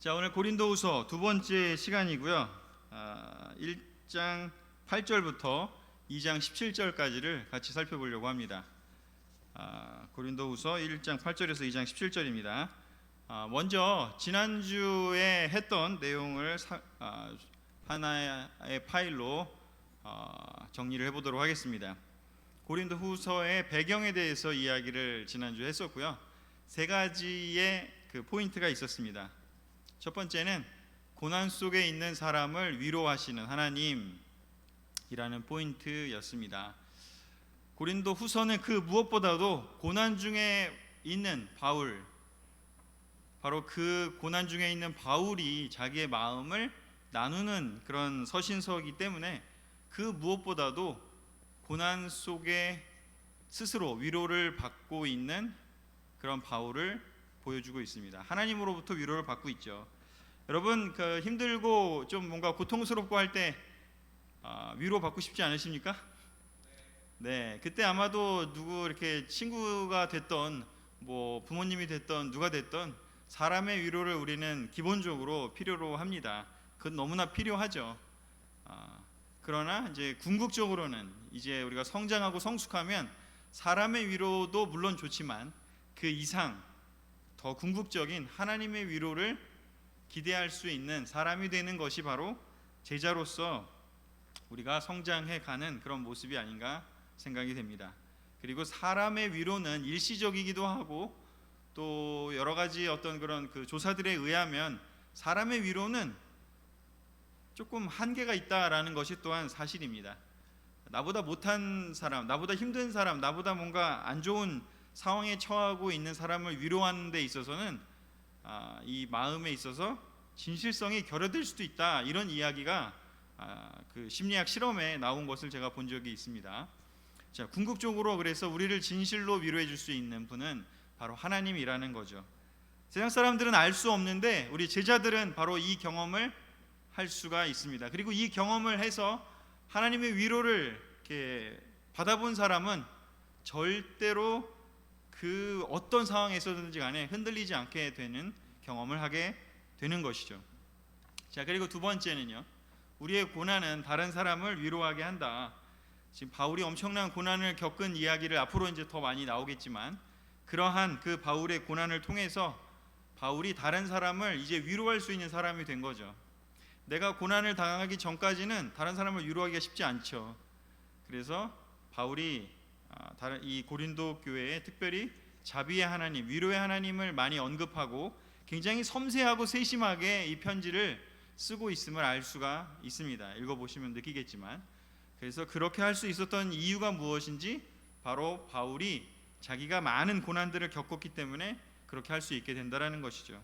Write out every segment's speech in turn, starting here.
자, 오늘 고린도후서 두 번째 시간이고요. 1장 8절부터 2장 17절까지를 같이 살펴보려고 합니다. 고린도후서 1장 8절에서 2장 17절입니다. 먼저 지난주에 했던 내용을 하나의 파일로 정리를 해보도록 하겠습니다. 고린도후서의 배경에 대해서 이야기를 지난주에 했었고요. 세 가지의 그 포인트가 있었습니다. 첫 번째는 고난 속에 있는 사람을 위로하시는 하나님이라는 포인트였습니다. 고린도 후서는 그 무엇보다도 고난 중에 있는 바울, 바로 그 고난 중에 있는 바울이 자기의 마음을 나누는 그런 서신서이기 때문에 그 무엇보다도 고난 속에 스스로 위로를 받고 있는 그런 바울을 보여주고 있습니다. 하나님으로부터 위로를 받고 있죠. 여러분, 힘들고 좀 뭔가 고통스럽고 할 때 위로 받고 싶지 않으십니까? 네, 그때 아마도 누구 이렇게 친구가 됐던 뭐 부모님이 됐던 누가 됐던 사람의 위로를 우리는 기본적으로 필요로 합니다. 그건 너무나 필요하죠. 그러나 이제 궁극적으로는 이제 우리가 성장하고 성숙하면 사람의 위로도 물론 좋지만 그 이상 더 궁극적인 하나님의 위로를 기대할 수 있는 사람이 되는 것이 바로 제자로서 우리가 성장해 가는 그런 모습이 아닌가 생각이 됩니다. 그리고 사람의 위로는 일시적이기도 하고 또 여러 가지 어떤 그런 그 조사들에 의하면 사람의 위로는 조금 한계가 있다라는 것이 또한 사실입니다. 나보다 못한 사람, 나보다 힘든 사람, 나보다 뭔가 안 좋은 상황에 처하고 있는 사람을 위로하는 데 있어서는 이 마음에 있어서 진실성이 결여될 수도 있다, 이런 이야기가 그 심리학 실험에 나온 것을 제가 본 적이 있습니다. 자, 궁극적으로 그래서 우리를 진실로 위로해 줄 수 있는 분은 바로 하나님이라는 거죠. 세상 사람들은 알 수 없는데 우리 제자들은 바로 이 경험을 할 수가 있습니다. 그리고 이 경험을 해서 하나님의 위로를 이렇게 받아본 사람은 절대로 그 어떤 상황에서든지 간에 흔들리지 않게 되는 경험을 하게 되는 것이죠. 자, 그리고 두 번째는요, 우리의 고난은 다른 사람을 위로하게 한다. 지금 바울이 엄청난 고난을 겪은 이야기를 앞으로 이제 더 많이 나오겠지만, 그러한 그 바울의 고난을 통해서 바울이 다른 사람을 이제 위로할 수 있는 사람이 된 거죠. 내가 고난을 당하기 전까지는 다른 사람을 위로하기가 쉽지 않죠. 그래서 바울이 이 고린도 교회에 특별히 자비의 하나님, 위로의 하나님을 많이 언급하고 굉장히 섬세하고 세심하게 이 편지를 쓰고 있음을 알 수가 있습니다. 읽어보시면 느끼겠지만, 그래서 그렇게 할 수 있었던 이유가 무엇인지 바로 바울이 자기가 많은 고난들을 겪었기 때문에 그렇게 할 수 있게 된다라는 것이죠.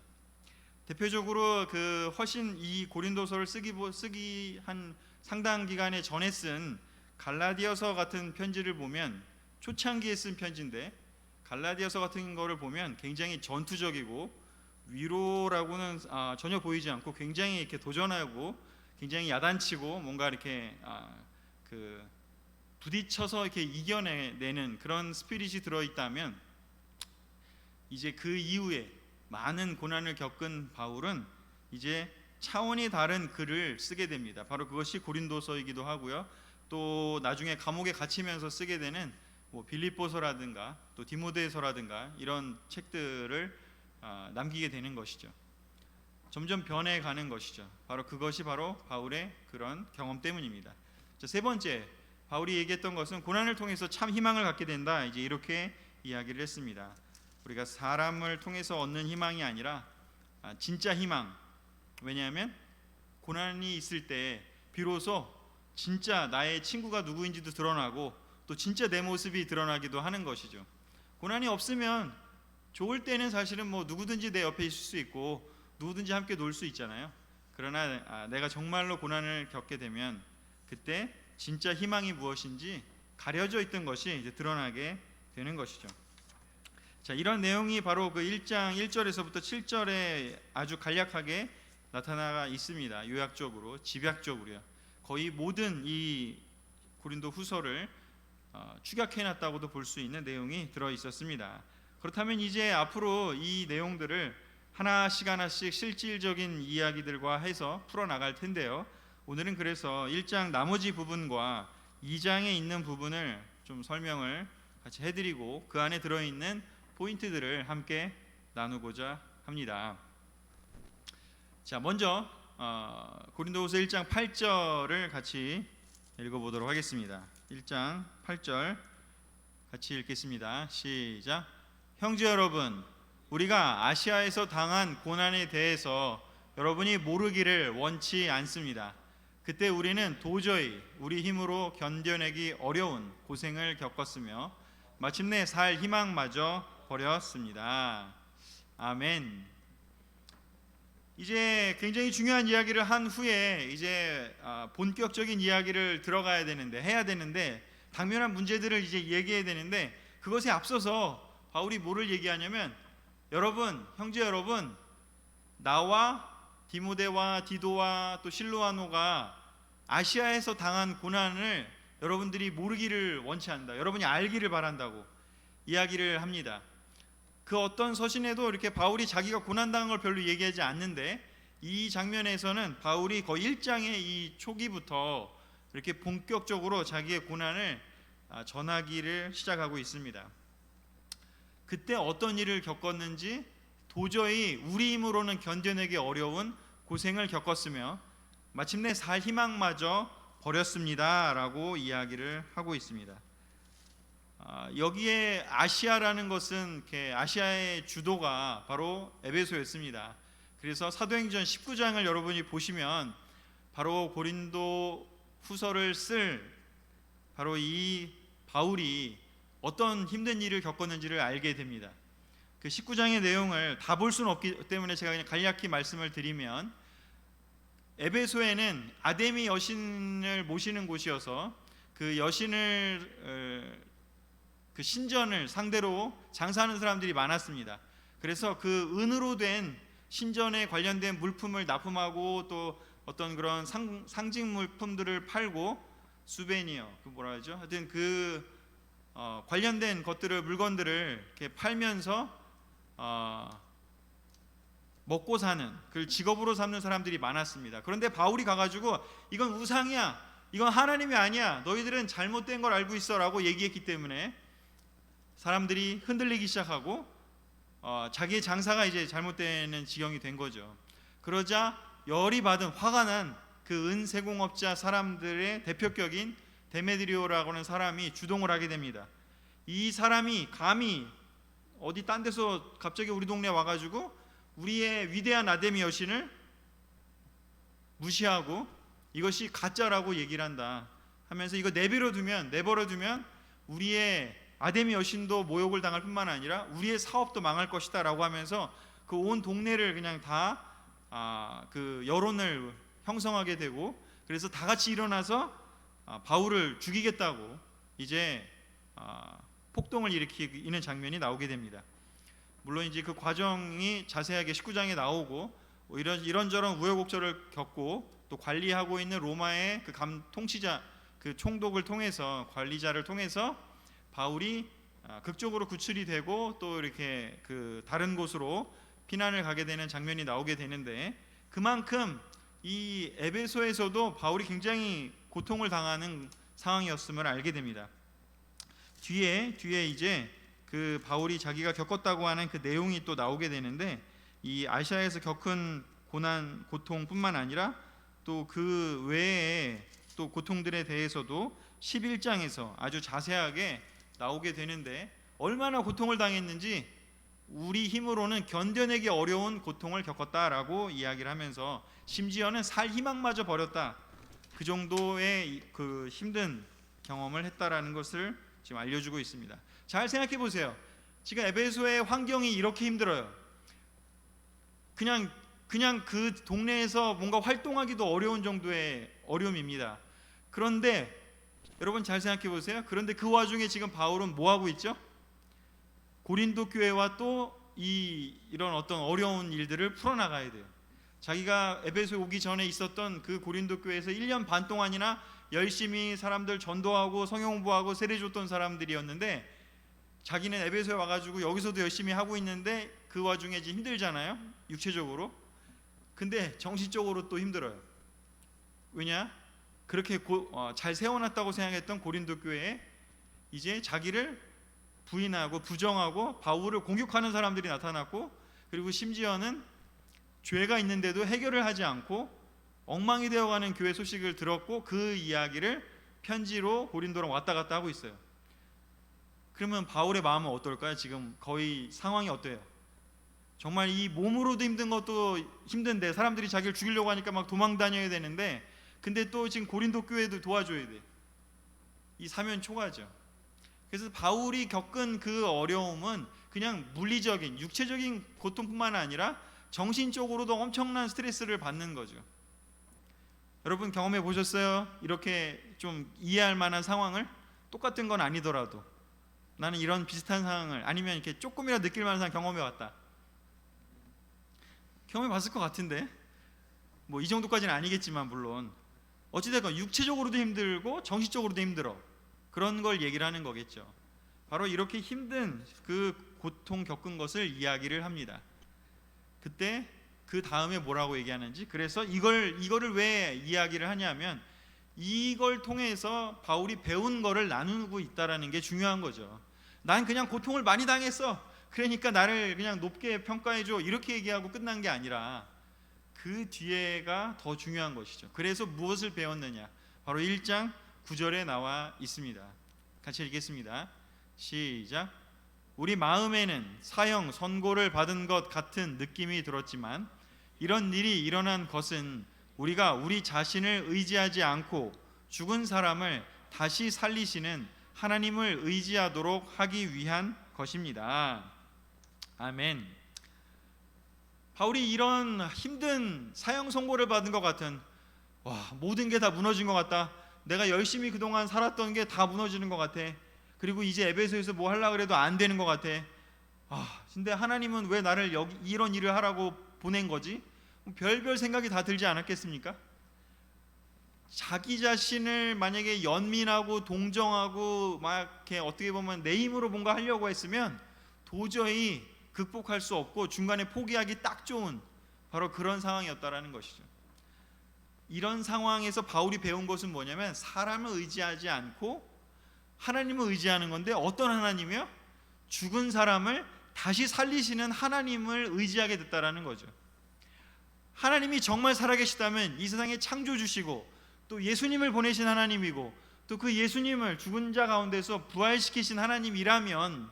대표적으로 그 훨씬 이 고린도서를 쓰기 한 상당 기간에 전에 쓴 갈라디아서 같은 편지를 보면, 초창기에 쓴 편지인데 갈라디아서 같은 거를 보면 굉장히 전투적이고 위로라고는 전혀 보이지 않고 굉장히 이렇게 도전하고 굉장히 야단치고 뭔가 이렇게 그 부딪혀서 이렇게 이겨내는 그런 스피릿이 들어있다면, 이제 그 이후에 많은 고난을 겪은 바울은 이제 차원이 다른 글을 쓰게 됩니다. 바로 그것이 고린도서이기도 하고요. 또 나중에 감옥에 갇히면서 쓰게 되는 뭐 빌립보서라든가 또 디모데서라든가 이런 책들을 남기게 되는 것이죠. 점점 변해가는 것이죠. 바로 그것이 바로 바울의 그런 경험 때문입니다. 자, 세 번째, 바울이 얘기했던 것은 고난을 통해서 참 희망을 갖게 된다, 이제 이렇게 이야기를 했습니다. 우리가 사람을 통해서 얻는 희망이 아니라 진짜 희망. 왜냐하면 고난이 있을 때 비로소 진짜 나의 친구가 누구인지도 드러나고 또 진짜 내 모습이 드러나기도 하는 것이죠. 고난이 없으면 좋을 때는 사실은 뭐 누구든지 내 옆에 있을 수 있고 누구든지 함께 놀 수 있잖아요. 그러나 내가 정말로 고난을 겪게 되면 그때 진짜 희망이 무엇인지 가려져 있던 것이 이제 드러나게 되는 것이죠. 자, 이런 내용이 바로 그 1장 1절에서부터 7절에 아주 간략하게 나타나 있습니다. 요약적으로, 집약적으로요. 거의 모든 이 고린도 후서를 축약해놨다고도 볼 수 있는 내용이 들어 있었습니다. 그렇다면 이제 앞으로 이 내용들을 하나씩 실질적인 이야기들과 해서 풀어나갈 텐데요. 오늘은 그래서 1장 나머지 부분과 2장에 있는 부분을 좀 설명을 같이 해드리고 그 안에 들어있는 포인트들을 함께 나누고자 합니다. 자, 먼저 고린도후서 1장 8절을 같이 읽어보도록 하겠습니다. 1장 8절 같이 읽겠습니다. 시작. 형제 여러분, 우리가 아시아에서 당한 고난에 대해서 여러분이 모르기를 원치 않습니다. 그때 우리는 도저히 우리 힘으로 견뎌내기 어려운 고생을 겪었으며 마침내 살 희망마저 버렸습니다. 아멘. 이제 굉장히 중요한 이야기를 한 후에 이제 본격적인 이야기를 들어가야 되는데 해야 되는데 당면한 문제들을 이제 얘기해야 되는데 그것에 앞서서 바울이 뭐를 얘기하냐면 여러분, 형제 여러분, 나와 디모데와 디도와 또 실로아노가 아시아에서 당한 고난을 여러분들이 모르기를 원치 않는다. 여러분이 알기를 바란다고 이야기를 합니다. 그 어떤 서신에도 이렇게 바울이 자기가 고난당한 걸 별로 얘기하지 않는데 이 장면에서는 바울이 거의 1장의 이 초기부터 이렇게 본격적으로 자기의 고난을 전하기를 시작하고 있습니다. 그때 어떤 일을 겪었는지 도저히 우리 힘으로는 견뎌내기 어려운 고생을 겪었으며 마침내 살 희망마저 버렸습니다 라고 이야기를 하고 있습니다. 여기에 아시아라는 것은 아시아의 주도가 바로 에베소였습니다. 그래서 사도행전 19장을 여러분이 보시면 바로 고린도 후서를 쓸 바로 이 바울이 어떤 힘든 일을 겪었는지를 알게 됩니다. 그 19장의 내용을 다 볼 수는 없기 때문에 제가 그냥 간략히 말씀을 드리면 에베소에는 아데미 여신을 모시는 곳이어서 그 여신을 그 신전을 상대로 장사하는 사람들이 많았습니다. 그래서 그 은으로 된 신전에 관련된 물품을 납품하고 또 어떤 그런 상징 물품들을 팔고 수베니어 그 뭐라 하죠? 하여튼 관련된 것들을 물건들을 이렇게 팔면서 먹고 사는 그 직업으로 삼는 사람들이 많았습니다. 그런데 바울이 가가지고 이건 우상이야, 이건 하나님이 아니야, 너희들은 잘못된 걸 알고 있어라고 얘기했기 때문에 사람들이 흔들리기 시작하고 자기의 장사가 이제 잘못되는 지경이 된 거죠. 그러자 열이 받은 화가 난 그 은세공업자 사람들의 대표격인 데메드리오라고 하는 사람이 주동을 하게 됩니다. 이 사람이 감히 어디 딴 데서 갑자기 우리 동네에 와가지고 우리의 위대한 아데미 여신을 무시하고 이것이 가짜라고 얘기를 한다 하면서 이거 내버려 두면 우리의 아데미 여신도 모욕을 당할 뿐만 아니라 우리의 사업도 망할 것이다 라고 하면서 그 온 동네를 그냥 다 그 여론을 형성하게 되고 그래서 다 같이 일어나서 바울을 죽이겠다고 이제 폭동을 일으키는 장면이 나오게 됩니다. 물론 이제 그 과정이 자세하게 19장에 나오고 이런저런 우여곡절을 겪고 또 관리하고 있는 로마의 그 통치자 그 총독을 통해서 관리자를 통해서 바울이 극적으로 구출이 되고 또 이렇게 그 다른 곳으로 피난을 가게 되는 장면이 나오게 되는데 그만큼 이 에베소에서도 바울이 굉장히 고통을 당하는 상황이었음을 알게 됩니다. 뒤에 이제 그 바울이 자기가 겪었다고 하는 그 내용이 또 나오게 되는데 이 아시아에서 겪은 고통뿐만 아니라 또 그 외에 또 고통들에 대해서도 11장에서 아주 자세하게 나오게 되는데 얼마나 고통을 당했는지 우리 힘으로는 견뎌내기 어려운 고통을 겪었다라고 이야기를 하면서 심지어는 살 희망마저 버렸다, 그 정도의 그 힘든 경험을 했다라는 것을 지금 알려주고 있습니다. 잘 생각해 보세요. 지금 에베소의 환경이 이렇게 힘들어요. 그냥 그 동네에서 뭔가 활동하기도 어려운 정도의 어려움입니다. 그런데 여러분 잘 생각해 보세요. 그런데 그 와중에 지금 바울은 뭐 하고 있죠? 고린도 교회와 또 이런 어떤 어려운 일들을 풀어나가야 돼요. 자기가 에베소에 오기 전에 있었던 그 고린도 교회에서 1년 반 동안이나 열심히 사람들 전도하고 성경공부하고 세례 줬던 사람들이었는데 자기는 에베소에 와가지고 여기서도 열심히 하고 있는데 그 와중에 이제 힘들잖아요, 육체적으로. 근데 정신적으로 또 힘들어요. 왜냐? 그렇게 잘 세워놨다고 생각했던 고린도 교회에 이제 자기를 부인하고 부정하고 바울을 공격하는 사람들이 나타났고, 그리고 심지어는 죄가 있는데도 해결을 하지 않고 엉망이 되어가는 교회 소식을 들었고, 그 이야기를 편지로 고린도랑 왔다 갔다 하고 있어요. 그러면 바울의 마음은 어떨까요? 지금 거의 상황이 어때요? 정말 이 몸으로도 힘든 것도 힘든데, 사람들이 자기를 죽이려고 하니까 막 도망 다녀야 되는데, 근데 또 지금 고린도 교회도 도와줘야 돼. 이 사면 초가죠. 그래서 바울이 겪은 그 어려움은 그냥 물리적인 육체적인 고통뿐만 아니라 정신적으로도 엄청난 스트레스를 받는 거죠. 여러분 경험해 보셨어요? 이렇게 좀 이해할 만한 상황을, 똑같은 건 아니더라도 나는 이런 비슷한 상황을, 아니면 이렇게 조금이라도 느낄 만한 상황 경험해 왔다. 경험해 봤을 것 같은데, 뭐 이 정도까지는 아니겠지만 물론 어찌됐건 육체적으로도 힘들고 정신적으로도 힘들어. 그런 걸 얘기를 하는 거겠죠. 바로 이렇게 힘든 그 고통 겪은 것을 이야기를 합니다. 그때 그 다음에 뭐라고 얘기하는지, 그래서 이거를 왜 이야기를 하냐면, 이걸 통해서 바울이 배운 거를 나누고 있다라는 게 중요한 거죠. 난 그냥 고통을 많이 당했어, 그러니까 나를 그냥 높게 평가해줘, 이렇게 얘기하고 끝난 게 아니라 그 뒤에가 더 중요한 것이죠. 그래서 무엇을 배웠느냐, 바로 1장 9절에 나와 있습니다. 같이 읽겠습니다. 시작. 우리 마음에는 사형 선고를 받은 것 같은 느낌이 들었지만, 이런 일이 일어난 것은 우리가 우리 자신을 의지하지 않고 죽은 사람을 다시 살리시는 하나님을 의지하도록 하기 위한 것입니다. 아멘. 바울이 이런 힘든 사형 선고를 받은 것 같은, 모든 게 다 무너진 것 같다, 내가 열심히 그동안 살았던 게 다 무너지는 것 같아, 그리고 이제 에베소에서 뭐 하려고 해도 안 되는 것 같아, 근데 하나님은 왜 나를 여기 이런 일을 하라고 보낸 거지? 별별 생각이 다 들지 않았겠습니까? 자기 자신을 만약에 연민하고 동정하고 막 이렇게 어떻게 보면 내 힘으로 뭔가 하려고 했으면 도저히 극복할 수 없고 중간에 포기하기 딱 좋은 바로 그런 상황이었다라는 것이죠. 이런 상황에서 바울이 배운 것은 뭐냐면, 사람을 의지하지 않고 하나님을 의지하는 건데, 어떤 하나님이요? 죽은 사람을 다시 살리시는 하나님을 의지하게 됐다라는 거죠. 하나님이 정말 살아계시다면 이 세상에 창조주시고 또 예수님을 보내신 하나님이고, 또 그 예수님을 죽은 자 가운데서 부활시키신 하나님이라면,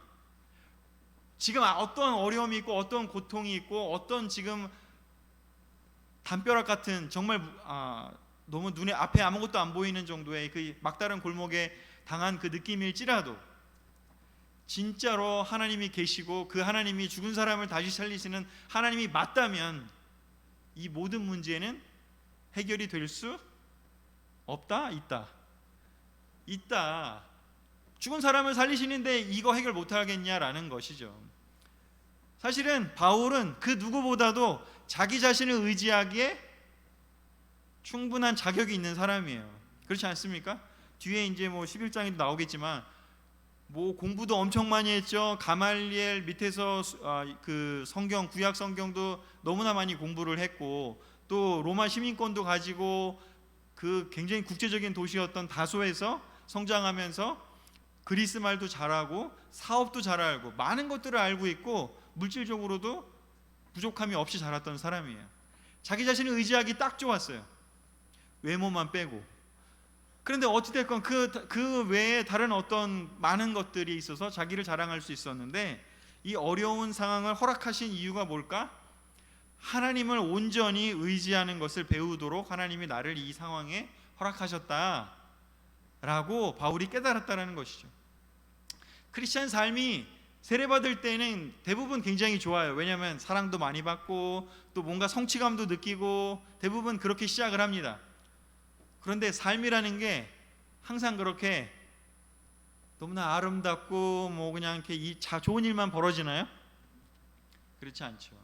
지금 어떤 어려움이 있고 어떤 고통이 있고 어떤 지금 담벼락 같은 정말 너무 눈에 앞에 아무것도 안 보이는 정도의 그 막다른 골목에 당한 그 느낌일지라도, 진짜로 하나님이 계시고 그 하나님이 죽은 사람을 다시 살리시는 하나님이 맞다면 이 모든 문제는 해결이 될 수 없다? 있다. 죽은 사람을 살리시는데 이거 해결 못하겠냐라는 것이죠. 사실은 바울은 그 누구보다도 자기 자신을 의지하기에 충분한 자격이 있는 사람이에요. 그렇지 않습니까? 뒤에 이제 뭐 11장에도 나오겠지만 뭐 공부도 엄청 많이 했죠. 가말리엘 밑에서 그 성경, 구약 성경도 너무나 많이 공부를 했고, 또 로마 시민권도 가지고 그 굉장히 국제적인 도시였던 다소에서 성장하면서 그리스 말도 잘하고 사업도 잘 알고 많은 것들을 알고 있고, 물질적으로도 부족함이 없이 자랐던 사람이에요. 자기 자신을 의지하기 딱 좋았어요. 외모만 빼고. 그런데 어찌됐건 그 외에 다른 어떤 많은 것들이 있어서 자기를 자랑할 수 있었는데, 이 어려운 상황을 허락하신 이유가 뭘까? 하나님을 온전히 의지하는 것을 배우도록 하나님이 나를 이 상황에 허락하셨다라고 바울이 깨달았다는 것이죠. 크리스찬 삶이 세례받을 때는 대부분 굉장히 좋아요. 왜냐하면 사랑도 많이 받고 또 뭔가 성취감도 느끼고 대부분 그렇게 시작을 합니다. 그런데 삶이라는 게 항상 그렇게 너무나 아름답고 뭐 그냥 이렇게 좋은 일만 벌어지나요? 그렇지 않죠.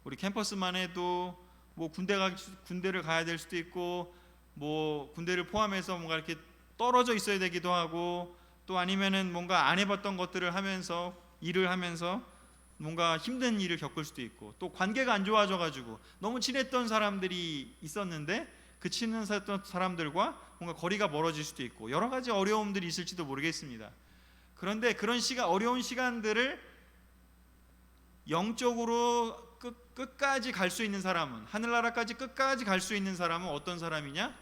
우리 캠퍼스만 해도 뭐 군대를 가야 될 수도 있고, 뭐 군대를 포함해서 뭔가 이렇게 떨어져 있어야 되기도 하고, 또 아니면은 뭔가 안 해봤던 것들을 하면서 일을 하면서 뭔가 힘든 일을 겪을 수도 있고, 또 관계가 안 좋아져 가지고 너무 친했던 사람들이 있었는데 그 친했던 사람들과 뭔가 거리가 멀어질 수도 있고, 여러 가지 어려움들이 있을지도 모르겠습니다. 그런데 그런 어려운 시간들을 영적으로 끝까지 갈 수 있는 사람은, 하늘나라까지 끝까지 갈 수 있는 사람은 어떤 사람이냐?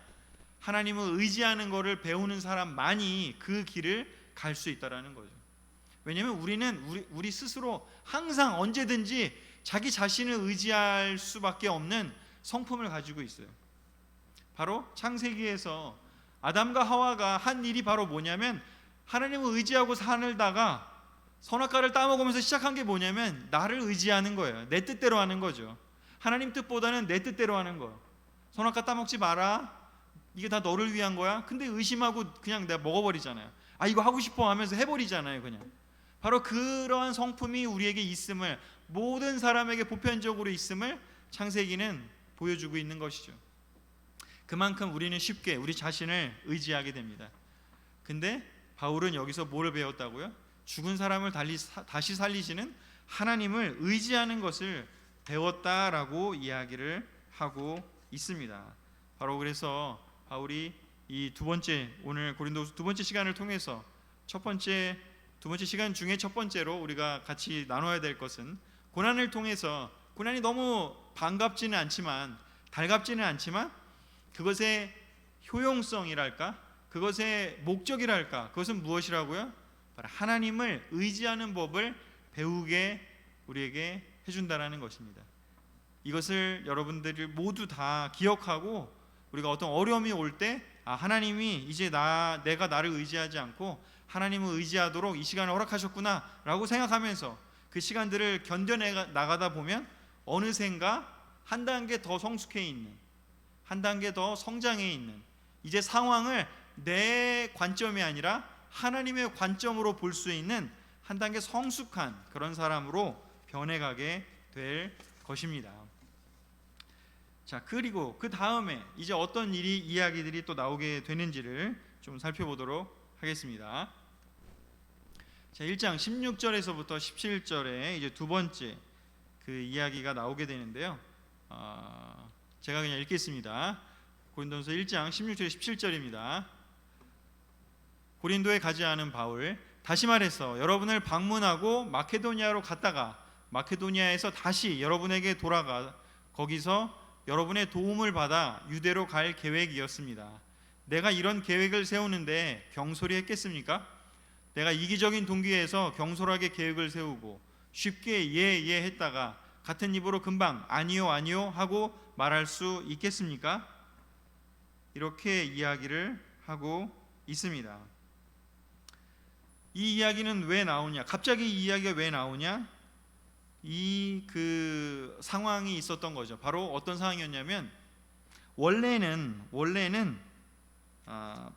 하나님을 의지하는 것을 배우는 사람만이 그 길을 갈 수 있다라는 거죠. 왜냐하면 우리 스스로 항상 언제든지 자기 자신을 의지할 수밖에 없는 성품을 가지고 있어요. 바로 창세기에서 아담과 하와가 한 일이 바로 뭐냐면, 하나님을 의지하고 살다가 선악과를 따먹으면서 시작한 게 뭐냐면 나를 의지하는 거예요. 내 뜻대로 하는 거죠. 하나님 뜻보다는 내 뜻대로 하는 거예요. 선악과 따먹지 마라, 이게 다 너를 위한 거야. 근데 의심하고 그냥 내가 먹어버리잖아요. 아, 이거 하고 싶어 하면서 해버리잖아요. 그냥 바로 그러한 성품이 우리에게 있음을, 모든 사람에게 보편적으로 있음을 창세기는 보여주고 있는 것이죠. 그만큼 우리는 쉽게 우리 자신을 의지하게 됩니다. 근데 바울은 여기서 뭘 배웠다고요? 죽은 사람을 다시 살리시는 하나님을 의지하는 것을 배웠다라고 이야기를 하고 있습니다. 바로 그래서 바울이 이 오늘 고린도후서 두 번째 시간을 통해서 두 번째 시간 중에 첫 번째로 우리가 같이 나눠야 될 것은, 고난을 통해서, 고난이 너무 반갑지는 않지만, 달갑지는 않지만 그것의 효용성이랄까, 그것의 목적이랄까, 그것은 무엇이라고요? 바로 하나님을 의지하는 법을 배우게 우리에게 해준다라는 것입니다. 이것을 여러분들이 모두 다 기억하고, 우리가 어떤 어려움이 올 때 하나님이 이제 내가 나를 의지하지 않고 하나님을 의지하도록 이 시간을 허락하셨구나 라고 생각하면서 그 시간들을 견뎌내 나가다 보면 어느샌가 한 단계 더 성숙해 있는, 한 단계 더 성장해 있는, 이제 상황을 내 관점이 아니라 하나님의 관점으로 볼 수 있는 한 단계 성숙한 그런 사람으로 변해가게 될 것입니다. 자, 그리고 그 다음에 이제 어떤 이야기들이 또 나오게 되는지를 좀 살펴보도록 하겠습니다. 자, 1장 16절에서부터 17절에 이제 두 번째 그 이야기가 나오게 되는데요. 제가 그냥 읽겠습니다. 고린도전서 1장 16절 17절입니다. 고린도에 가지 않은 바울, 다시 말해서 여러분을 방문하고 마케도니아로 갔다가 마케도니아에서 다시 여러분에게 돌아가 거기서 여러분의 도움을 받아 유대로 갈 계획이었습니다. 내가 이런 계획을 세우는데 경솔히 했겠습니까? 내가 이기적인 동기에서 경솔하게 계획을 세우고 쉽게 예 했다가 같은 입으로 금방 아니요 하고 말할 수 있겠습니까? 이렇게 이야기를 하고 있습니다. 이 이야기는 왜 나오냐? 갑자기 이 이야기가 왜 나오냐? 그 상황이 있었던 거죠. 바로 어떤 상황이었냐면, 원래는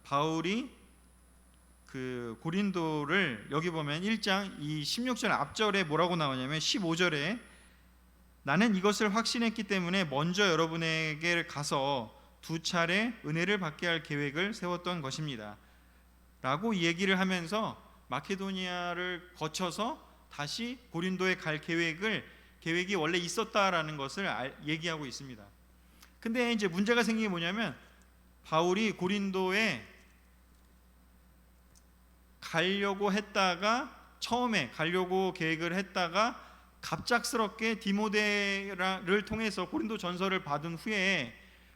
바울이 그 고린도를, 여기 보면 1장 이 16절 앞절에 뭐라고 나오냐면 15절에 나는 이것을 확신했기 때문에 먼저 여러분에게 가서 2차례 은혜를 받게 할 계획을 세웠던 것입니다 라고 얘기를 하면서 마케도니아를 거쳐서 다시 고린도에 갈 계획이 원래 있었다라는 것을 얘기하고 있습니다. 근데 이제 문제가 생긴 게 뭐냐면, 바울이 고린도에 처음에 가려고 계획을 했다가 갑작스럽게 디모데를 통해서 고린도 전서를 받은 후에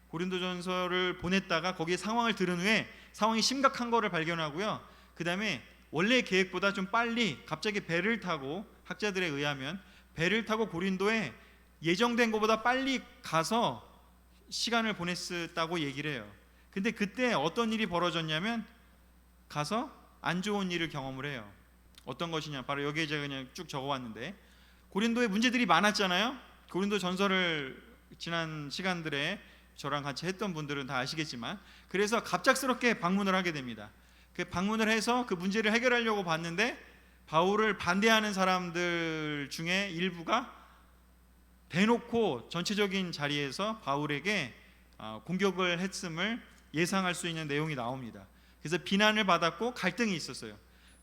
고린도 전서를 보냈다가 거기에 상황을 들은 후에 상황이 심각한 거를 발견하고요. 그 다음에 원래 계획보다 좀 빨리 갑자기 배를 타고, 학자들에 의하면 배를 타고 고린도에 예정된 것보다 빨리 가서 시간을 보냈다고 얘기를 해요. 근데 그때 어떤 일이 벌어졌냐면, 가서 안 좋은 일을 경험을 해요. 어떤 것이냐? 바로 여기에 제가 그냥 쭉 적어왔는데, 고린도에 문제들이 많았잖아요. 고린도 전서를 지난 시간들에 저랑 같이 했던 분들은 다 아시겠지만, 그래서 갑작스럽게 방문을 하게 됩니다. 그 방문을 해서 그 문제를 해결하려고 봤는데, 바울을 반대하는 사람들 중에 일부가 대놓고 전체적인 자리에서 바울에게 공격을 했음을 예상할 수 있는 내용이 나옵니다. 그래서 비난을 받았고 갈등이 있었어요.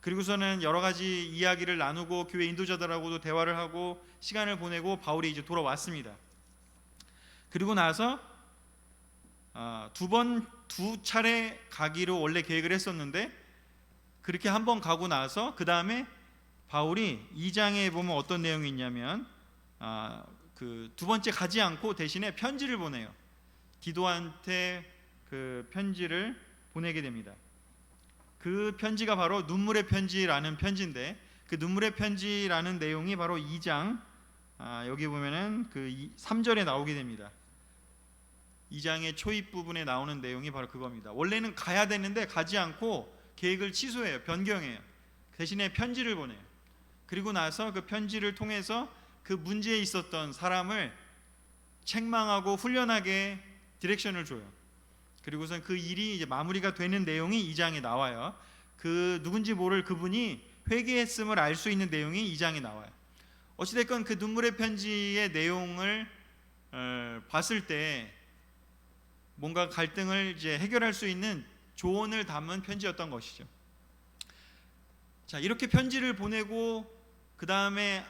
그리고서는 여러 가지 이야기를 나누고 교회 인도자들하고도 대화를 하고 시간을 보내고 바울이 이제 돌아왔습니다. 그리고 나서 두 차례 가기로 원래 계획을 했었는데 그렇게 한 번 가고 나서 그 다음에 바울이 2장에 보면 어떤 내용이 있냐면 그 두 번째 가지 않고 대신에 편지를 보내요. 디도한테 그 편지를 보내게 됩니다. 그 편지가 바로 눈물의 편지라는 편지인데 그 눈물의 편지라는 내용이 바로 2장 여기 보면은 그 3절에 나오게 됩니다. 2장의 초입 부분에 나오는 내용이 바로 그겁니다. 원래는 가야 되는데 가지 않고 계획을 취소해요. 변경해요. 대신에 편지를 보내요. 그리고 나서 그 편지를 통해서 그 문제에 있었던 사람을 책망하고 훈련하게 디렉션을 줘요. 그리고선 그 일이 이제 마무리가 되는 내용이 2장에 나와요. 그 누군지 모를 그분이 회개했음을 알 수 있는 내용이 2장에 나와요. 어찌됐건 그 눈물의 편지의 내용을 봤을 때 뭔가 갈등을 이제 해결할 수 있는 조언을 담은 편지였던 것이죠. 자, 이렇게 편지를 보내고 그 다음에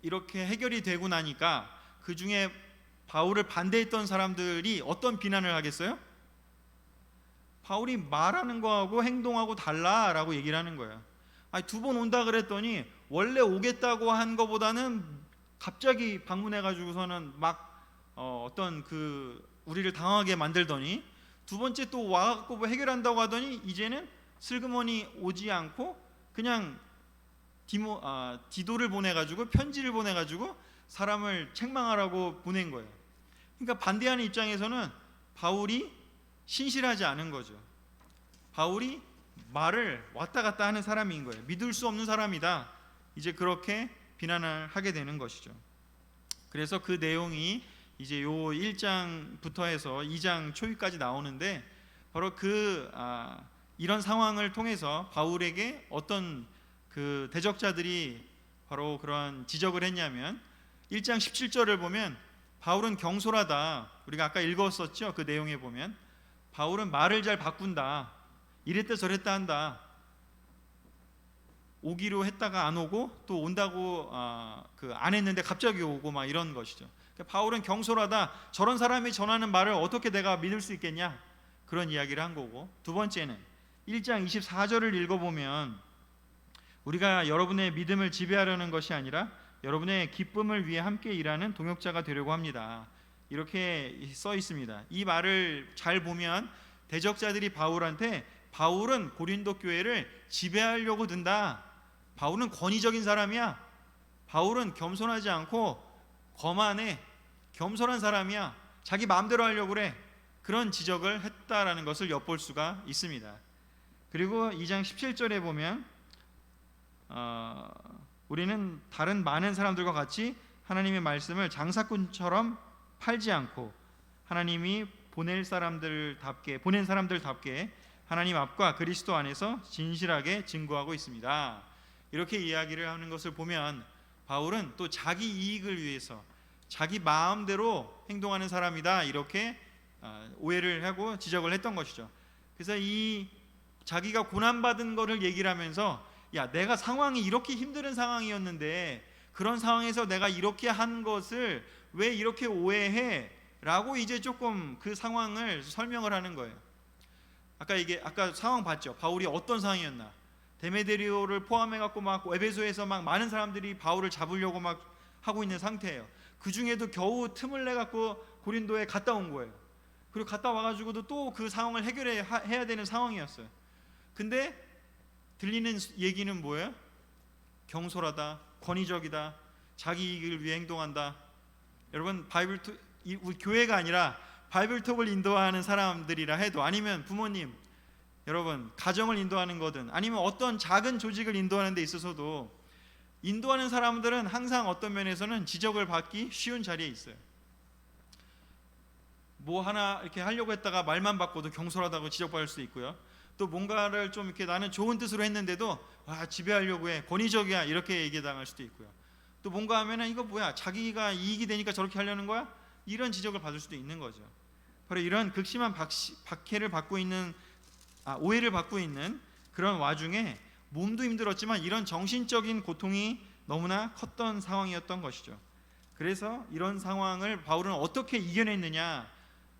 이렇게 해결이 되고 나니까 그 중에 바울을 반대했던 사람들이 어떤 비난을 하겠어요? 바울이 말하는 거하고 행동하고 달라라고 얘기를 하는 거예요. 두 번 온다 그랬더니 원래 오겠다고 한 거보다는 갑자기 방문해가지고서는 막 어떤 그 우리를 당하게 만들더니 두 번째 또 와갖고 뭐 해결한다고 하더니 이제는 슬그머니 오지 않고 그냥 디도를 보내가지고 편지를 보내가지고 사람을 책망하라고 보낸 거예요. 그러니까 반대하는 입장에서는 바울이 신실하지 않은 거죠. 바울이 말을 왔다 갔다 하는 사람인 거예요. 믿을 수 없는 사람이다. 이제 그렇게 비난을 하게 되는 것이죠. 그래서 그 내용이 이제 요 1장부터 해서 2장 초까지 나오는데 바로 이런 상황을 통해서 바울에게 어떤 그 대적자들이 바로 그런 지적을 했냐면 1장 17절을 보면 바울은 경솔하다. 우리가 아까 읽었었죠. 그 내용에 보면 바울은 말을 잘 바꾼다. 이랬다 저랬다 한다. 오기로 했다가 안 오고 또 온다고 안 했는데 갑자기 오고 막 이런 것이죠. 그러니까 바울은 경솔하다. 저런 사람이 전하는 말을 어떻게 내가 믿을 수 있겠냐? 그런 이야기를 한 거고, 두 번째는 1장 24절을 읽어보면 우리가 여러분의 믿음을 지배하려는 것이 아니라 여러분의 기쁨을 위해 함께 일하는 동역자가 되려고 합니다. 이렇게 써 있습니다. 이 말을 잘 보면 대적자들이 바울한테 바울은 고린도 교회를 지배하려고 든다. 바울은 권위적인 사람이야. 바울은 겸손하지 않고 거만해. 겸손한 사람이야. 자기 마음대로 하려고 그래. 그런 지적을 했다라는 것을 엿볼 수가 있습니다. 그리고 2장 17절에 보면 우리는 다른 많은 사람들과 같이 하나님의 말씀을 장사꾼처럼 팔지 않고 하나님이 보낸 사람들답게 하나님 앞과 그리스도 안에서 진실하게 증거하고 있습니다. 이렇게 이야기를 하는 것을 보면 바울은 또 자기 이익을 위해서 자기 마음대로 행동하는 사람이다. 이렇게 오해를 하고 지적을 했던 것이죠. 그래서 이 자기가 고난받은 것을 얘기를 하면서 야, 내가 상황이 이렇게 힘든 상황이었는데 그런 상황에서 내가 이렇게 한 것을 왜 이렇게 오해해? 라고 이제 조금 그 상황을 설명을 하는 거예요. 아까 상황 봤죠? 바울이 어떤 상황이었나? 데메드리오를 포함해 갖고 막 에베소에서 막 많은 사람들이 바울을 잡으려고 막 하고 있는 상태예요. 그 중에도 겨우 틈을 내 갖고 고린도에 갔다 온 거예요. 그리고 갔다 와가지고도 또 그 상황을 해야 되는 상황이었어요. 근데 들리는 얘기는 뭐예요? 경솔하다, 권위적이다, 자기 이익을 위해 행동한다. 여러분 우리 교회가 아니라 바이블톡을 인도하는 사람들이라 해도, 아니면 부모님, 여러분 가정을 인도하는 거든 아니면 어떤 작은 조직을 인도하는 데 있어서도 인도하는 사람들은 항상 어떤 면에서는 지적을 받기 쉬운 자리에 있어요. 뭐 하나 이렇게 하려고 했다가 말만 바꿔도 경솔하다고 지적받을 수도 있고요. 또 뭔가를 좀 이렇게 나는 좋은 뜻으로 했는데도 지배하려고 해, 권위적이야, 이렇게 얘기당할 수도 있고요. 또 뭔가 하면은 이거 뭐야, 자기가 이익이 되니까 저렇게 하려는 거야? 이런 지적을 받을 수도 있는 거죠. 바로 이런 극심한 박해를 받고 있는 오해를 받고 있는 그런 와중에 몸도 힘들었지만 이런 정신적인 고통이 너무나 컸던 상황이었던 것이죠. 그래서 이런 상황을 바울은 어떻게 이겨냈느냐,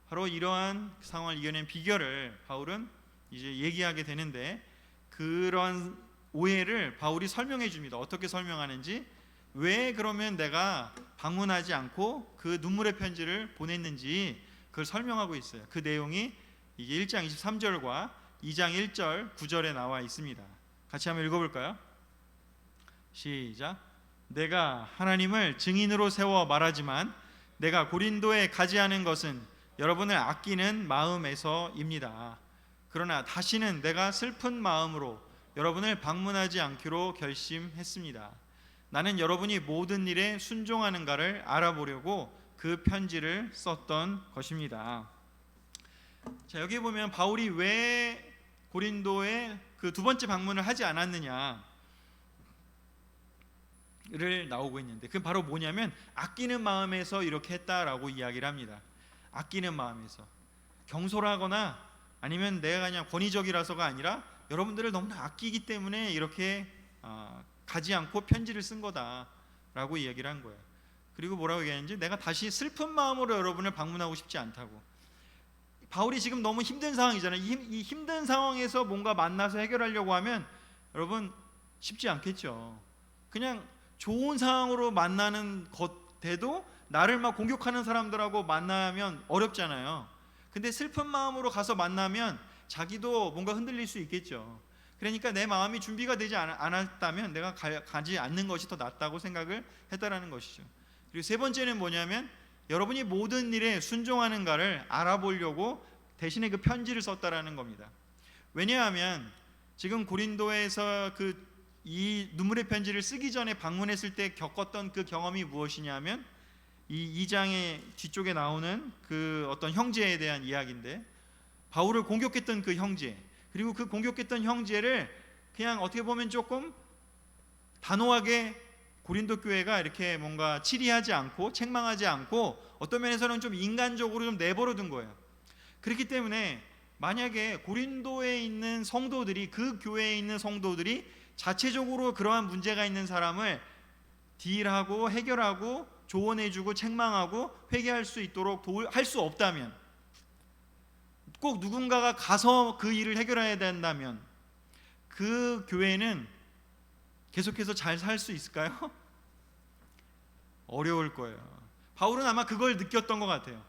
바로 이러한 상황을 이겨낸 비결을 바울은 이제 얘기하게 되는데, 그런 오해를 바울이 설명해 줍니다. 어떻게 설명하는지, 왜 그러면 내가 방문하지 않고 그 눈물의 편지를 보냈는지 그걸 설명하고 있어요. 그 내용이 이게 1장 23절과 2장 1절 9절에 나와 있습니다. 같이 한번 읽어볼까요? 시작. 내가 하나님을 증인으로 세워 말하지만 내가 고린도에 가지 않은 것은 여러분을 아끼는 마음에서입니다. 그러나 다시는 내가 슬픈 마음으로 여러분을 방문하지 않기로 결심했습니다. 나는 여러분이 모든 일에 순종하는가를 알아보려고 그 편지를 썼던 것입니다. 자, 여기 보면 바울이 왜 고린도에 그 두 번째 방문을 하지 않았느냐를 나오고 있는데, 그건 바로 뭐냐면 아끼는 마음에서 이렇게 했다라고 이야기를 합니다. 아끼는 마음에서, 경솔하거나 아니면 내가 그냥 권위적이라서가 아니라 여러분들을 너무나 아끼기 때문에 이렇게 가지 않고 편지를 쓴 거다라고 이야기를 한 거예요. 그리고 뭐라고 얘기하는지, 내가 다시 슬픈 마음으로 여러분을 방문하고 싶지 않다고. 바울이 지금 너무 힘든 상황이잖아요. 이 힘든 상황에서 뭔가 만나서 해결하려고 하면 여러분 쉽지 않겠죠. 그냥 좋은 상황으로 만나는 것에도 나를 막 공격하는 사람들하고 만나면 어렵잖아요. 근데 슬픈 마음으로 가서 만나면 자기도 뭔가 흔들릴 수 있겠죠. 그러니까 내 마음이 준비가 되지 않았다면 내가 가지 않는 것이 더 낫다고 생각을 했다라는 것이죠. 그리고 세 번째는 뭐냐면, 여러분이 모든 일에 순종하는가를 알아보려고 대신에 그 편지를 썼다라는 겁니다. 왜냐하면 지금 고린도에서 이 눈물의 편지를 쓰기 전에 방문했을 때 겪었던 그 경험이 무엇이냐면, 이 2장의 뒤쪽에 나오는 그 어떤 형제에 대한 이야기인데, 바울을 공격했던 그 형제, 그리고 그 공격했던 형제를 그냥 어떻게 보면 조금 단호하게 고린도 교회가 이렇게 뭔가 치리하지 않고 책망하지 않고 어떤 면에서는 좀 인간적으로 좀 내버려 둔 거예요. 그렇기 때문에 만약에 고린도에 있는 성도들이, 그 교회에 있는 성도들이 자체적으로 그러한 문제가 있는 사람을 딜하고 해결하고 조언해주고 책망하고 회개할 수 있도록 할 수 없다면, 꼭 누군가가 가서 그 일을 해결해야 된다면 그 교회는 계속해서 잘 살 수 있을까요? 어려울 거예요. 바울은 아마 그걸 느꼈던 것 같아요.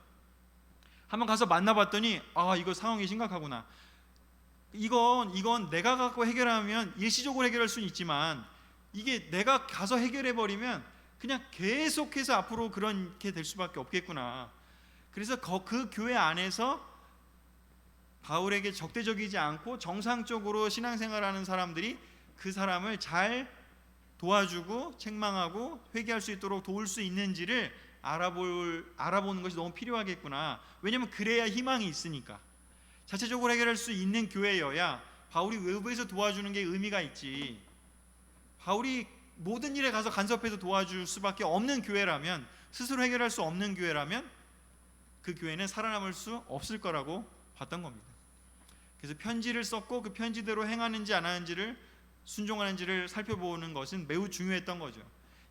한번 가서 만나봤더니 이거 상황이 심각하구나. 이건 내가 갖고 해결하면 일시적으로 해결할 수는 있지만, 이게 내가 가서 해결해버리면 그냥 계속해서 앞으로 그렇게 될 수밖에 없겠구나. 그래서 그 교회 안에서 바울에게 적대적이지 않고 정상적으로 신앙생활하는 사람들이 그 사람을 잘 도와주고 책망하고 회개할 수 있도록 도울 수 있는지를 알아보는 것이 너무 필요하겠구나. 왜냐하면 그래야 희망이 있으니까. 자체적으로 해결할 수 있는 교회여야 바울이 외부에서 도와주는 게 의미가 있지. 바울이 모든 일에 가서 간섭해서 도와줄 수밖에 없는 교회라면, 스스로 해결할 수 없는 교회라면 그 교회는 살아남을 수 없을 거라고 봤던 겁니다. 그래서 편지를 썼고 그 편지대로 행하는지 안 하는지를, 순종하는지를 살펴보는 것은 매우 중요했던 거죠.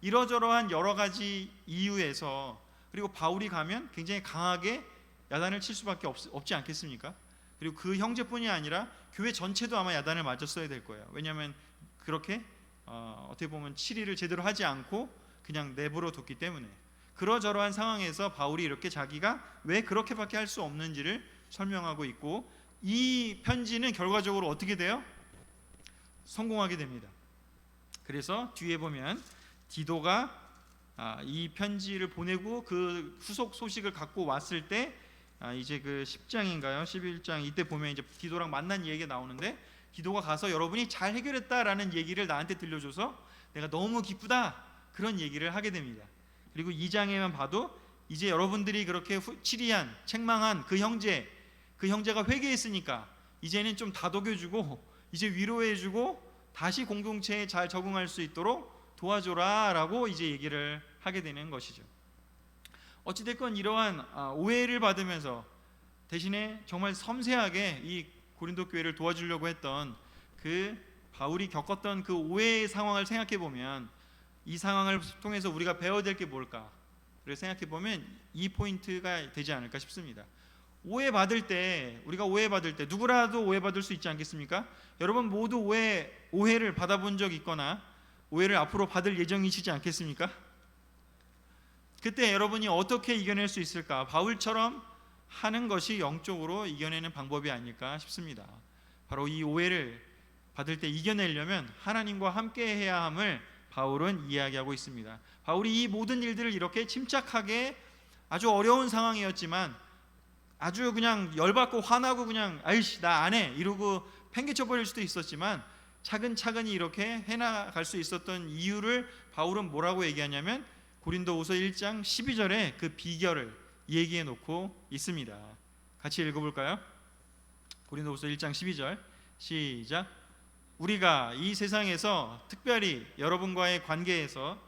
이러저러한 여러 가지 이유에서, 그리고 바울이 가면 굉장히 강하게 야단을 칠 수밖에 없지 않겠습니까? 그리고 그 형제뿐이 아니라 교회 전체도 아마 야단을 맞았어야 될 거예요. 왜냐하면 그렇게 어떻게 보면 치리를 제대로 하지 않고 그냥 내버려 뒀기 때문에. 그러저러한 상황에서 바울이 이렇게 자기가 왜 그렇게밖에 할 수 없는지를 설명하고 있고, 이 편지는 결과적으로 어떻게 돼요? 성공하게 됩니다. 그래서 뒤에 보면 디도가 이 편지를 보내고 그 후속 소식을 갖고 왔을 때, 이제 그 10장인가요? 11장, 이때 보면 이제 디도랑 만난 얘기가 나오는데, 디도가 가서 여러분이 잘 해결했다라는 얘기를 나한테 들려줘서 내가 너무 기쁘다, 그런 얘기를 하게 됩니다. 그리고 2장에만 봐도 이제 여러분들이 그렇게 치리한 책망한 그 형제가 회개했으니까 이제는 좀 다독여주고 이제 위로해주고 다시 공동체에 잘 적응할 수 있도록 도와줘라 라고 이제 얘기를 하게 되는 것이죠. 어찌됐건 이러한 오해를 받으면서 대신에 정말 섬세하게 이 고린도 교회를 도와주려고 했던 그 바울이 겪었던 그 오해의 상황을 생각해 보면 이 상황을 통해서 우리가 배워야 될 게 뭘까? 를 생각해 보면 이 포인트가 되지 않을까 싶습니다. 오해받을 때, 우리가 오해받을 때 누구라도 오해받을 수 있지 않겠습니까? 여러분 모두 오해를 받아본 적 있거나 오해를 앞으로 받을 예정이시지 않겠습니까? 그때 여러분이 어떻게 이겨낼 수 있을까? 바울처럼 하는 것이 영적으로 이겨내는 방법이 아닐까 싶습니다. 바로 이 오해를 받을 때 이겨내려면 하나님과 함께 해야 함을 바울은 이야기하고 있습니다. 바울이 이 모든 일들을 이렇게 침착하게, 아주 어려운 상황이었지만 아주 그냥 열받고 화나고 그냥 아이씨 나 안 해 이러고 팽개쳐 버릴 수도 있었지만 차근차근히 이렇게 해나갈 수 있었던 이유를 바울은 뭐라고 얘기하냐면 고린도후서 1장 12절에 그 비결을 얘기해 놓고 있습니다. 같이 읽어볼까요? 고린도후서 1장 12절 시작. 우리가 이 세상에서 특별히 여러분과의 관계에서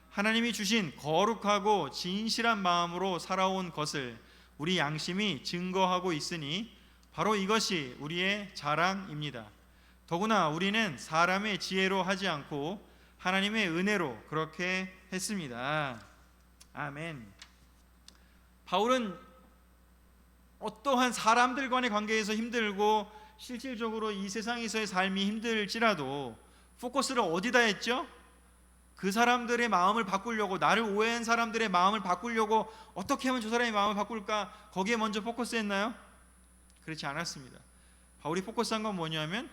하나님이 주신 거룩하고 진실한 마음으로 살아온 것을 우리 양심이 증거하고 있으니 바로 이것이 우리의 자랑입니다. 더구나 우리는 사람의 지혜로 하지 않고 하나님의 은혜로 그렇게 했습니다. 아멘. 바울은 어떠한 사람들 간의 관계에서 힘들고 실질적으로 이 세상에서의 삶이 힘들지라도 포커스를 어디다 했죠? 그 사람들의 마음을 바꾸려고, 나를 오해한 사람들의 마음을 바꾸려고 어떻게 하면 저 사람의 마음을 바꿀까? 거기에 먼저 포커스했나요? 그렇지 않았습니다. 바울이 포커스한 건 뭐냐면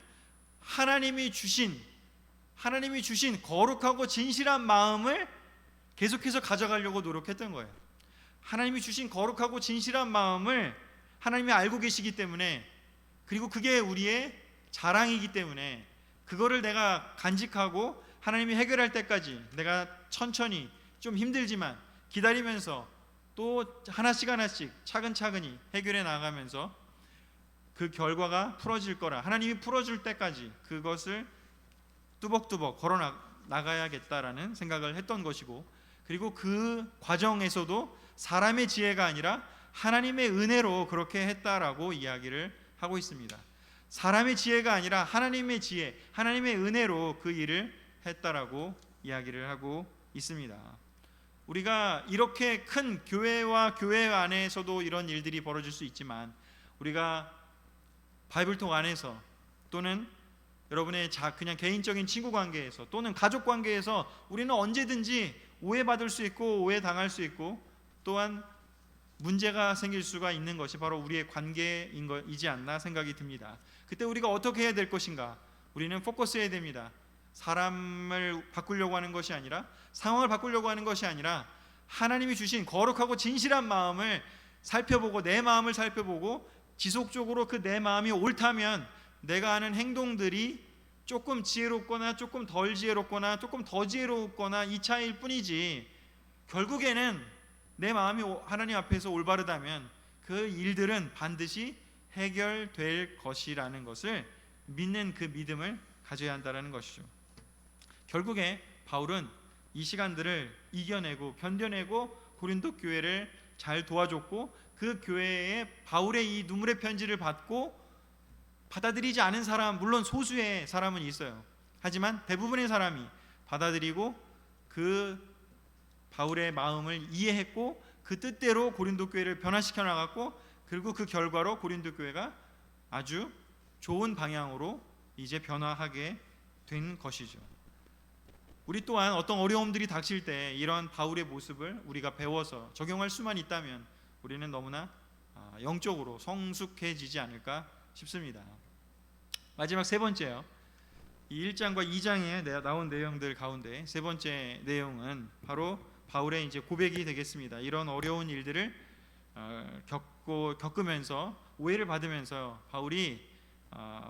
하나님이 주신 거룩하고 진실한 마음을 계속해서 가져가려고 노력했던 거예요. 하나님이 주신 거룩하고 진실한 마음을 하나님이 알고 계시기 때문에, 그리고 그게 우리의 자랑이기 때문에 그거를 내가 간직하고 하나님이 해결할 때까지 내가 천천히 좀 힘들지만 기다리면서 또 하나씩 차근차근히 해결해 나가면서 그 결과가 풀어질 거라, 하나님이 풀어줄 때까지 그것을 뚜벅뚜벅 걸어 나가야겠다라는 생각을 했던 것이고, 그리고 그 과정에서도 사람의 지혜가 아니라 하나님의 은혜로 그렇게 했다라고 이야기를 하고 있습니다. 사람의 지혜가 아니라 하나님의 지혜, 하나님의 은혜로 그 일을 했다라고 이야기를 하고 있습니다. 우리가 이렇게 큰 교회와 교회 안에서도 이런 일들이 벌어질 수 있지만, 우리가 바이블톡 안에서 또는 여러분의 그냥 개인적인 친구 관계에서 또는 가족 관계에서 우리는 언제든지 오해받을 수 있고 오해당할 수 있고 또한 문제가 생길 수가 있는 것이 바로 우리의 관계인 것이지 않나 생각이 듭니다. 그때 우리가 어떻게 해야 될 것인가? 우리는 포커스해야 됩니다. 사람을 바꾸려고 하는 것이 아니라, 상황을 바꾸려고 하는 것이 아니라 하나님이 주신 거룩하고 진실한 마음을 살펴보고, 내 마음을 살펴보고 지속적으로 그 내 마음이 옳다면 내가 하는 행동들이 조금 지혜롭거나 조금 덜 지혜롭거나 조금 더 지혜롭거나 이 차이일 뿐이지, 결국에는 내 마음이 하나님 앞에서 올바르다면 그 일들은 반드시 해결될 것이라는 것을 믿는 그 믿음을 가져야 한다는 것이죠. 결국에 바울은 이 시간들을 이겨내고 견뎌내고 고린도 교회를 잘 도와줬고, 그 교회에 바울의 이 눈물의 편지를 받고 받아들이지 않은 사람, 물론 소수의 사람은 있어요. 하지만 대부분의 사람이 받아들이고 그 바울의 마음을 이해했고 그 뜻대로 고린도 교회를 변화시켜 나갔고, 그리고 그 결과로 고린도 교회가 아주 좋은 방향으로 이제 변화하게 된 것이죠. 우리 또한 어떤 어려움들이 닥칠 때 이런 바울의 모습을 우리가 배워서 적용할 수만 있다면 우리는 너무나 영적으로 성숙해지지 않을까 싶습니다. 마지막 세 번째요. 이 1장과 2장에 나온 내용들 가운데 세 번째 내용은 바로 바울의 이제 고백이 되겠습니다. 이런 어려운 일들을 겪으면서 오해를 받으면서 바울이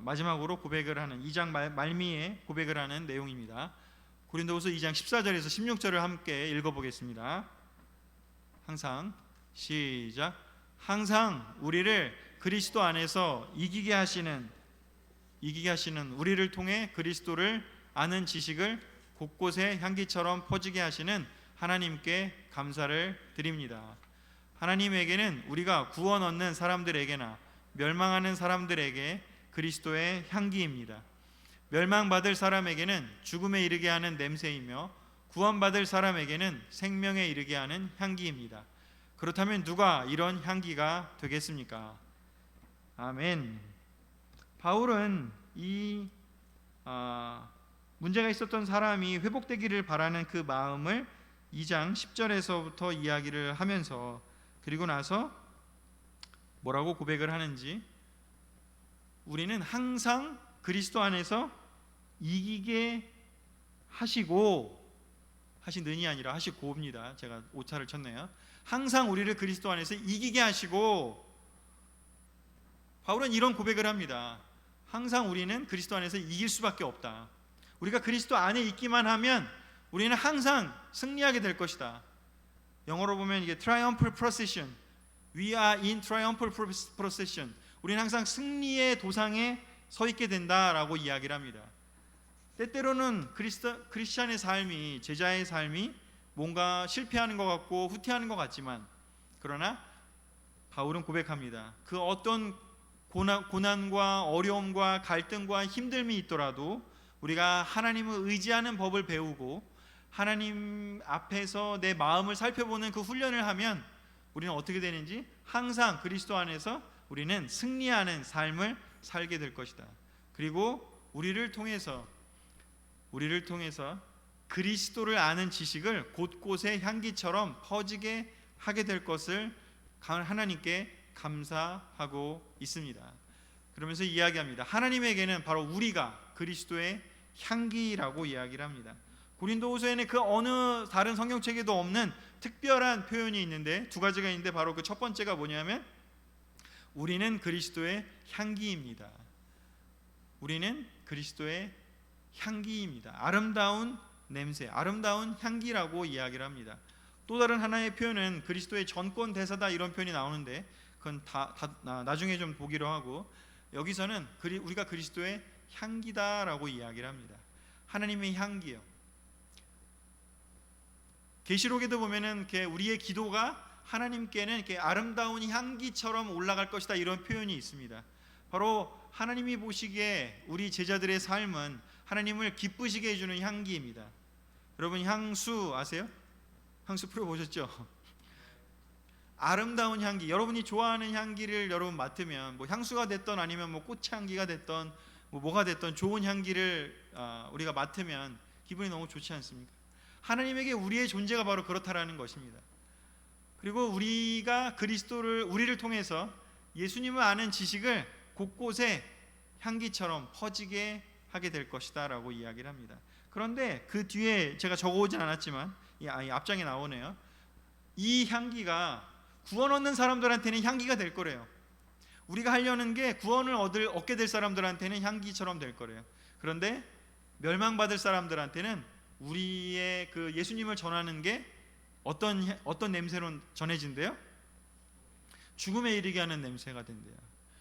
마지막으로 고백을 하는 2장 말미에 고백을 하는 내용입니다. 고린도후서 2장 14절에서 16절을 함께 읽어보겠습니다. 항상 시작. 항상 우리를 그리스도 안에서 이기게 하시는 우리를 통해 그리스도를 아는 지식을 곳곳에 향기처럼 퍼지게 하시는 하나님께 감사를 드립니다. 하나님에게는 우리가 구원 얻는 사람들에게나 멸망하는 사람들에게 그리스도의 향기입니다. 멸망받을 사람에게는 죽음에 이르게 하는 냄새이며 구원받을 사람에게는 생명에 이르게 하는 향기입니다. 그렇다면 누가 이런 향기가 되겠습니까? 아멘. 바울은 이 문제가 있었던 사람이 회복되기를 바라는 그 마음을 2장 10절에서부터 이야기를 하면서, 그리고 나서 뭐라고 고백을 하는지, 우리는 항상 그리스도 안에서 이기게 하시고, 하시느니 아니라 하시고입니다. 제가 오차를 쳤네요. 항상 우리를 그리스도 안에서 이기게 하시고, 바울은 이런 고백을 합니다. 항상 우리는 그리스도 안에서 이길 수밖에 없다. 우리가 그리스도 안에 있기만 하면 우리는 항상 승리하게 될 것이다. 영어로 보면 이게 triumphal procession, we are in triumphal procession, 우리는 항상 승리의 도상에 서 있게 된다라고 이야기를 합니다. 때때로는 크리스찬의 삶이, 제자의 삶이 뭔가 실패하는 것 같고 후퇴하는 것 같지만, 그러나 바울은 고백합니다. 그 어떤 고난과 어려움과 갈등과 힘듦이 있더라도 우리가 하나님을 의지하는 법을 배우고 하나님 앞에서 내 마음을 살펴보는 그 훈련을 하면 우리는 어떻게 되는지, 항상 그리스도 안에서 우리는 승리하는 삶을 살게 될 것이다. 그리고 우리를 통해서 그리스도를 아는 지식을 곳곳에 향기처럼 퍼지게 하게 될 것을 하나님께 감사하고 있습니다. 그러면서 이야기합니다. 하나님에게는 바로 우리가 그리스도의 향기라고 이야기를 합니다. 고린도후서에는 그 어느 다른 성경책에도 없는 특별한 표현이 있는데, 두 가지가 있는데, 바로 그 첫 번째가 뭐냐면 우리는 그리스도의 향기입니다. 우리는 그리스도의 향기입니다. 아름다운 냄새, 아름다운 향기라고 이야기를 합니다. 또 다른 하나의 표현은 그리스도의 전권 대사다, 이런 표현이 나오는데 그건 나중에 좀 보기로 하고, 여기서는 우리가 그리스도의 향기다라고 이야기를 합니다. 하나님의 향기요. 계시록에도 보면은 우리의 기도가 하나님께는 이렇게 아름다운 향기처럼 올라갈 것이다, 이런 표현이 있습니다. 바로 하나님이 보시기에 우리 제자들의 삶은 하나님을 기쁘시게 해주는 향기입니다. 여러분 향수 아세요? 향수 뿌려보셨죠? 아름다운 향기, 여러분이 좋아하는 향기를 여러분 맡으면, 뭐 향수가 됐던 아니면 뭐 꽃향기가 됐던 뭐가 됐던 좋은 향기를 우리가 맡으면 기분이 너무 좋지 않습니까? 하나님에게 우리의 존재가 바로 그렇다라는 것입니다. 그리고 우리가 우리를 통해서 예수님을 아는 지식을 곳곳에 향기처럼 퍼지게 하게 될 것이다 라고 이야기를 합니다. 그런데 그 뒤에 제가 적어오진 않았지만 이 앞장에 나오네요. 이 향기가 구원 얻는 사람들한테는 향기가 될 거래요. 우리가 하려는 게 구원을 얻게 될 사람들한테는 향기처럼 될 거래요. 그런데 멸망받을 사람들한테는 우리의 그 예수님을 전하는 게 어떤 냄새로 전해진대요? 죽음에 이르게 하는 냄새가 된대요.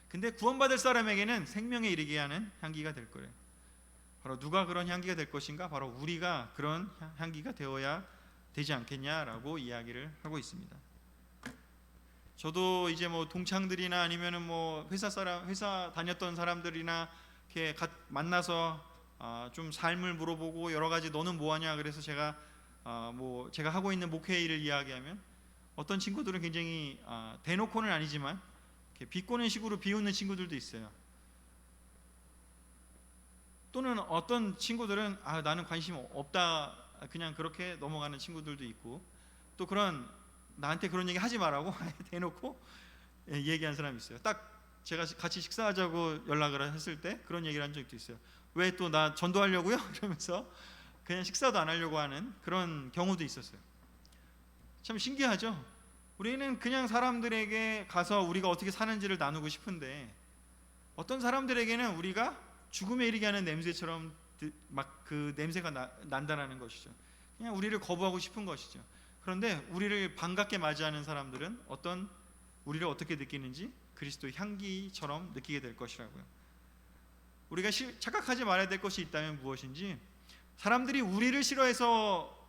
근데 구원받을 사람에게는 생명에 이르게 하는 향기가 될 거래요. 바로 누가 그런 향기가 될 것인가? 바로 우리가 그런 향기가 되어야 되지 않겠냐라고 이야기를 하고 있습니다. 저도 이제 뭐 동창들이나 아니면은 뭐 회사 다녔던 사람들이나 이렇게 만나서 좀 삶을 물어보고 여러 가지 너는 뭐하냐 그래서 제가 하고 있는 목회 일을 이야기하면 어떤 친구들은 굉장히 대놓고는 아니지만 이렇게 비꼬는 식으로 비웃는 친구들도 있어요. 또는 어떤 친구들은 나는 관심 없다 그냥 그렇게 넘어가는 친구들도 있고, 또 나한테 그런 얘기 하지 말라고 대놓고 얘기한 사람이 있어요. 딱 제가 같이 식사하자고 연락을 했을 때 그런 얘기를 한 적도 있어요. 왜 또 나 전도하려고요? 이러면서 그냥 식사도 안 하려고 하는 그런 경우도 있었어요. 참 신기하죠? 우리는 그냥 사람들에게 가서 우리가 어떻게 사는지를 나누고 싶은데, 어떤 사람들에게는 우리가 죽음에 이르게 하는 냄새처럼 막 그 냄새가 난다라는 것이죠. 그냥 우리를 거부하고 싶은 것이죠. 그런데 우리를 반갑게 맞이하는 사람들은 우리를 어떻게 느끼는지 그리스도의 향기처럼 느끼게 될 것이라고요. 우리가 착각하지 말아야 될 것이 있다면 무엇인지, 사람들이 우리를 싫어해서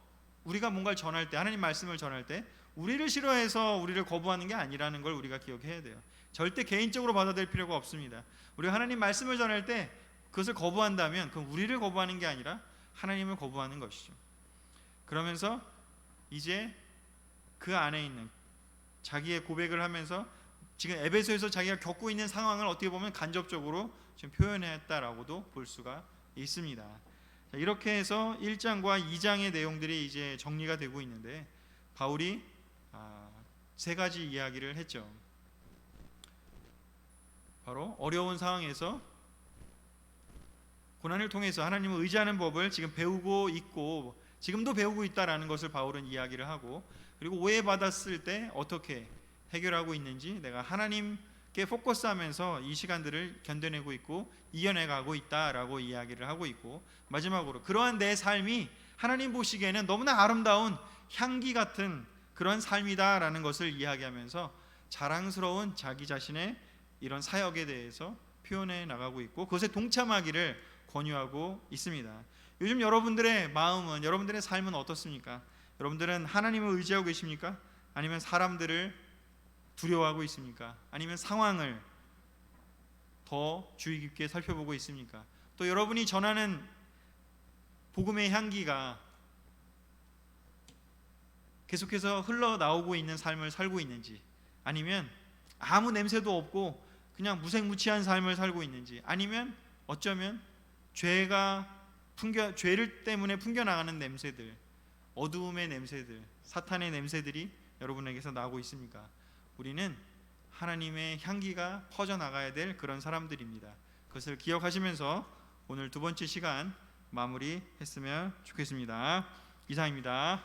우리가 뭔가를 전할 때, 하나님 말씀을 전할 때 우리를 싫어해서 우리를 거부하는 게 아니라는 걸 우리가 기억해야 돼요. 절대 개인적으로 받아들일 필요가 없습니다. 우리가 하나님 말씀을 전할 때 그것을 거부한다면 그건 우리를 거부하는 게 아니라 하나님을 거부하는 것이죠. 그러면서 이제 그 안에 있는 자기의 고백을 하면서 지금 에베소에서 자기가 겪고 있는 상황을 어떻게 보면 간접적으로 지금 표현했다라고도 볼 수가 있습니다. 자, 이렇게 해서 1장과 2장의 내용들이 이제 정리가 되고 있는데 바울이 세 가지 이야기를 했죠. 바로 어려운 상황에서 고난을 통해서 하나님을 의지하는 법을 지금 배우고 있고 지금도 배우고 있다라는 것을 바울은 이야기를 하고, 그리고 오해받았을 때 어떻게 해결하고 있는지 내가 하나님께 포커스하면서 이 시간들을 견뎌내고 있고 이겨내가고 있다라고 이야기를 하고 있고, 마지막으로 그러한 내 삶이 하나님 보시기에는 너무나 아름다운 향기 같은 그런 삶이다라는 것을 이야기하면서 자랑스러운 자기 자신의 이런 사역에 대해서 표현해 나가고 있고 그것에 동참하기를 권유하고 있습니다. 요즘 여러분들의 마음은, 여러분들의 삶은 어떻습니까? 여러분들은 하나님을 의지하고 계십니까? 아니면 사람들을 두려워하고 있습니까? 아니면 상황을 더 주의 깊게 살펴보고 있습니까? 또 여러분이 전하는 복음의 향기가 계속해서 흘러나오고 있는 삶을 살고 있는지, 아니면 아무 냄새도 없고 그냥 무색무취한 삶을 살고 있는지, 아니면 어쩌면 죄를 때문에 풍겨나가는 냄새들, 어두움의 냄새들, 사탄의 냄새들이 여러분에게서 나오고 있습니까? 우리는 하나님의 향기가 퍼져나가야 될 그런 사람들입니다. 그것을 기억하시면서 오늘 두 번째 시간 마무리했으면 좋겠습니다. 이상입니다.